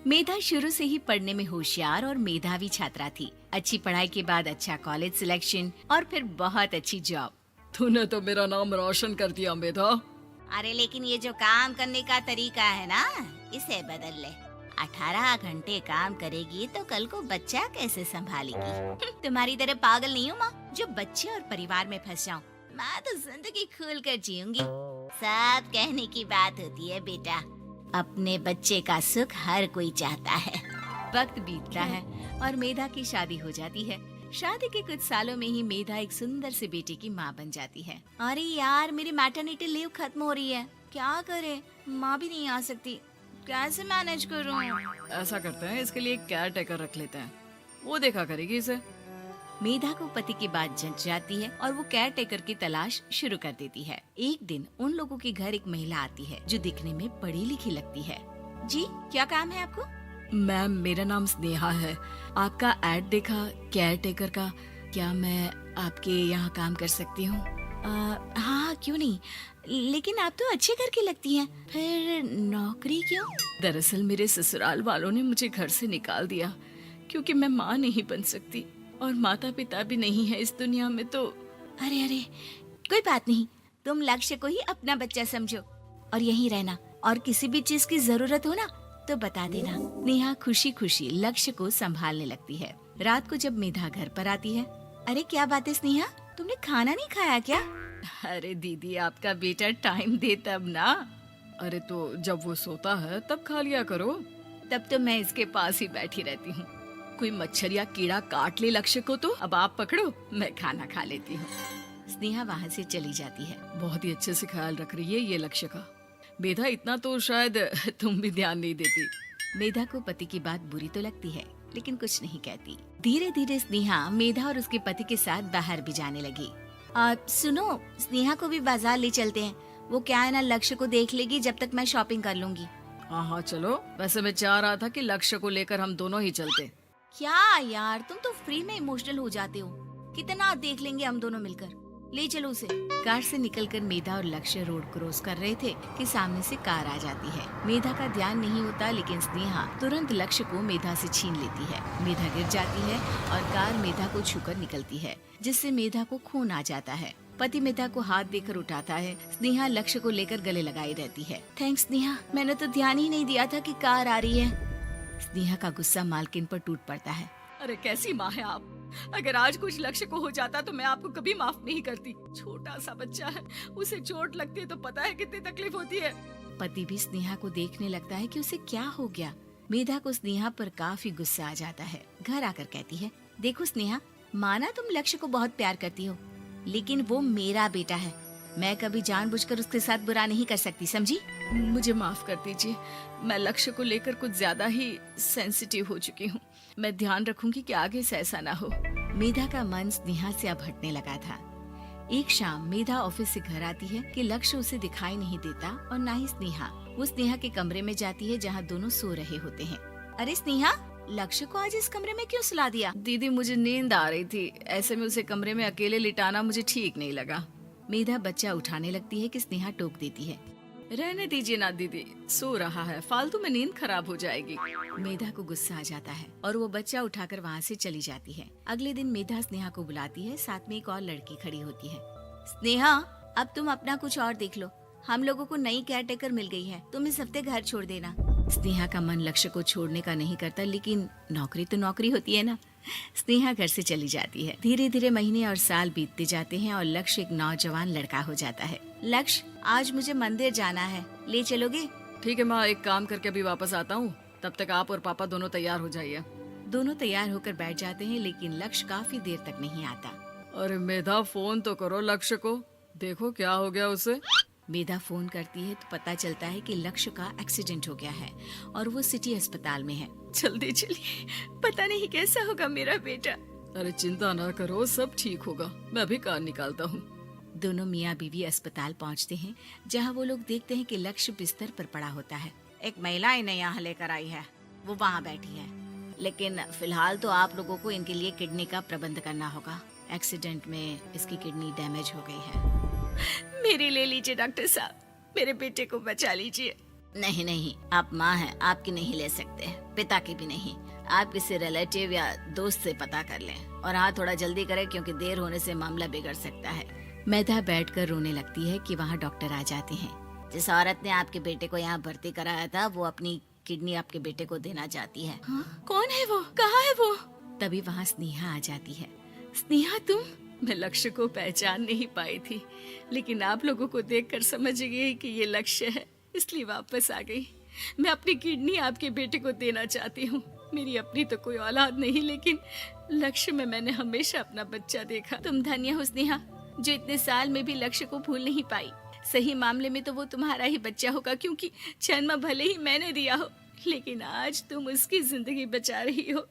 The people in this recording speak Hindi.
मेधा शुरू से ही पढ़ने में होशियार और मेधावी छात्रा थी। अच्छी पढ़ाई के बाद अच्छा कॉलेज सिलेक्शन और फिर बहुत अच्छी जॉब। तूने तो मेरा नाम रोशन कर दिया मेधा। अरे लेकिन ये जो काम करने का तरीका है ना, इसे बदल ले। 18 घंटे काम करेगी तो कल को बच्चा कैसे संभालेगी? तुम्हारी तरह पागल नहीं हूँ माँ, जो बच्चे और परिवार में फंस जाऊँ। मैं तो जिंदगी खुल कर जीऊंगी। सब कहने की बात होती है बेटा, अपने बच्चे का सुख हर कोई चाहता है। वक्त बीतता है और मेधा की शादी हो जाती है। शादी के कुछ सालों में ही मेधा एक सुंदर से बेटे की माँ बन जाती है। अरे यार, मेरी मैटरनिटी लीव खत्म हो रही है, क्या करे? माँ भी नहीं आ सकती, कैसे मैनेज करूँ? ऐसा करते हैं, इसके लिए एक केयर टेकर रख लेते हैं, वो देखा करेगी इसे। मेधा को पति की बात जंच जाती है और वो केयर टेकर की तलाश शुरू कर देती है। एक दिन उन लोगों के घर एक महिला आती है जो दिखने में पढ़ी लिखी लगती है। जी, क्या काम है आपको? मैम, मेरा नाम स्नेहा है। आपका एड देखा केयर टेकर का, क्या मैं आपके यहाँ काम कर सकती हूँ? हाँ, क्यों नहीं, लेकिन आप तो अच्छे घर की लगती हैं, फिर नौकरी क्यों? दरअसल मेरे ससुराल वालों ने मुझे घर से निकाल दिया क्योंकि मैं माँ नहीं बन सकती और माता पिता भी नहीं है इस दुनिया में। तो अरे अरे, कोई बात नहीं, तुम लक्ष्य को ही अपना बच्चा समझो और यहीं रहना, और किसी भी चीज की जरूरत हो ना तो बता देना। नेहा खुशी खुशी लक्ष्य को संभालने लगती है। रात को जब मेधा घर पर आती है, अरे क्या बात है स्नेहा, तुमने खाना नहीं खाया क्या? अरे दीदी, आपका बेटा टाइम दे तब ना। अरे तो जब वो सोता है तब खा लिया करो। तब तो मैं इसके पास ही बैठी रहती हूँ। कोई मच्छर या कीड़ा काट ले लक्ष्य को तो अब आप पकड़ो, मैं खाना खा लेती हूँ। स्नेहा वहाँ से चली जाती है। बहुत ही अच्छे से ख्याल रख रही है ये लक्ष्य का। मेधा, इतना तो शायद तुम भी ध्यान नहीं देती। मेधा को पति की बात बुरी तो लगती है लेकिन कुछ नहीं कहती। धीरे धीरे स्नेहा मेधा और उसके पति के साथ बाहर भी जाने लगी। सुनो, स्नेहा को भी बाजार ले चलते हैं, वो क्या है ना, लक्ष्य को देख लेगी जब तक मैं शॉपिंग कर लूंगी। हाँ चलो, वैसे मैं चाह रहा था कि लक्ष्य को लेकर हम दोनों ही चलते। क्या यार, तुम तो फ्री में इमोशनल हो जाते हो, कितना देख लेंगे हम दोनों मिलकर, ले चलो उसे। कार से निकलकर मेधा और लक्ष्य रोड क्रॉस कर रहे थे कि सामने से कार आ जाती है। मेधा का ध्यान नहीं होता लेकिन स्नेहा तुरंत लक्ष्य को मेधा से छीन लेती है। मेधा गिर जाती है और कार मेधा को छूकर निकलती है, जिससे मेधा को खून आ जाता है। पति मेधा को हाथ देकर उठाता है। स्नेहा लक्ष्य को लेकर गले लगाई रहती है। थैंक्स स्नेहा, मैंने तो ध्यान ही नहीं दिया था कि कार आ रही है। स्नेहा का गुस्सा मालकिन पर टूट पड़ता है। अरे कैसी माँ है आप, अगर आज कुछ लक्ष्य को हो जाता तो मैं आपको कभी माफ नहीं करती। छोटा सा बच्चा है, उसे चोट लगती है तो पता है कितनी तकलीफ होती है। पति भी स्नेहा को देखने लगता है कि उसे क्या हो गया। मेधा को स्नेहा पर काफी गुस्सा आ जाता है। घर आकर कहती है, देखो स्नेहा, माना तुम लक्ष्य को बहुत प्यार करती हो, लेकिन वो मेरा बेटा है, मैं कभी जानबूझकर उसके साथ बुरा नहीं कर सकती, समझी? मुझे माफ कर दीजिए, मैं लक्ष्य को लेकर कुछ ज्यादा ही सेंसिटिव हो चुकी हूँ। मैं ध्यान रखूंगी कि आगे से ऐसा ना हो। मेधा का मन स्नेहा से अब हटने लगा था। एक शाम मेधा ऑफिस से घर आती है कि लक्ष्य उसे दिखाई नहीं देता और ना ही स्नेहा। वो स्नेहा के कमरे में जाती है जहाँ दोनों सो रहे होते हैं। अरे स्नेहा, लक्ष्य को आज इस कमरे में क्यों सुला दिया? दीदी, मुझे नींद आ रही थी, ऐसे में उसे कमरे में अकेले लिटाना मुझे ठीक नहीं लगा। मेधा बच्चा उठाने लगती है कि स्नेहा टोक देती है। रहने दीजिए ना दीदी, सो रहा है, फालतू में नींद खराब हो जाएगी। मेधा को गुस्सा आ जाता है और वो बच्चा उठाकर वहाँ से चली जाती है। अगले दिन मेधा स्नेहा को बुलाती है, साथ में एक और लड़की खड़ी होती है। स्नेहा, अब तुम अपना कुछ और देख लो, हम लोगों को नई केयर टेकर मिल गई है, तुम इस हफ्ते घर छोड़ देना। स्नेहा का मन लक्ष्य को छोड़ने का नहीं करता, लेकिन नौकरी तो नौकरी होती है ना। स्नेहा घर से चली जाती है। धीरे धीरे महीने और साल बीतते जाते हैं और लक्ष्य एक नौजवान लड़का हो जाता है। लक्ष्य, आज मुझे मंदिर जाना है, ले चलोगे? ठीक है माँ, एक काम करके अभी वापस आता हूँ, तब तक आप और पापा दोनों तैयार हो जाइए। दोनों तैयार होकर बैठ जाते हैं लेकिन लक्ष्य काफी देर तक नहीं आता। अरे मेधा, फोन तो करो लक्ष्य को, देखो क्या हो गया उसे। मेधा फोन करती है तो पता चलता है कि लक्ष्य का एक्सीडेंट हो गया है और वो सिटी अस्पताल में है। जल्दी चलिए, पता नहीं कैसा होगा मेरा बेटा। अरे चिंता ना करो, सब ठीक होगा, मैं अभी कार निकालता हूँ। दोनों मियाँ बीवी अस्पताल पहुँचते हैं जहाँ वो लोग देखते हैं कि लक्ष्य बिस्तर पर पड़ा होता है। एक महिला इन्हें यहाँ लेकर आई है, वो वहाँ बैठी है, लेकिन फिलहाल तो आप लोगों को इनके लिए किडनी का प्रबंध करना होगा। एक्सीडेंट में इसकी किडनी डैमेज हो गई है। मेरी ले लीजिए डॉक्टर साहब, मेरे बेटे को बचा लीजिए। नहीं नहीं, आप माँ हैं, आपकी नहीं ले सकते, पिता की भी नहीं। आप किसी रिलेटिव या दोस्त से पता कर लें और हाँ थोड़ा जल्दी करें क्योंकि देर होने से मामला बिगड़ सकता है। मेधा बैठकर रोने लगती है कि वहाँ डॉक्टर आ जाते हैं। जिस औरत ने आपके बेटे को यहाँ भर्ती कराया था वो अपनी किडनी आपके बेटे को देना चाहती है। हाँ? कौन है वो? कहाँ है वो? तभी वहाँ स्नेहा आ जाती है। स्नेहा तुम? मैं लक्ष्य को पहचान नहीं पाई थी, लेकिन आप लोगों को देखकर समझ गई कि ये लक्ष्य है, इसलिए वापस आ गई। मैं अपनी किडनी आपके बेटे को देना चाहती हूँ। मेरी अपनी तो कोई औलाद नहीं, लेकिन लक्ष्य में मैंने हमेशा अपना बच्चा देखा। तुम धन्य हो स्नेहा, जो इतने साल में भी लक्ष्य को भूल नहीं पाई। सही मामले में तो वो तुम्हारा ही बच्चा होगा, क्योंकि जन्म भले ही मैंने दिया हो, लेकिन आज तुम उसकी जिंदगी बचा रही हो।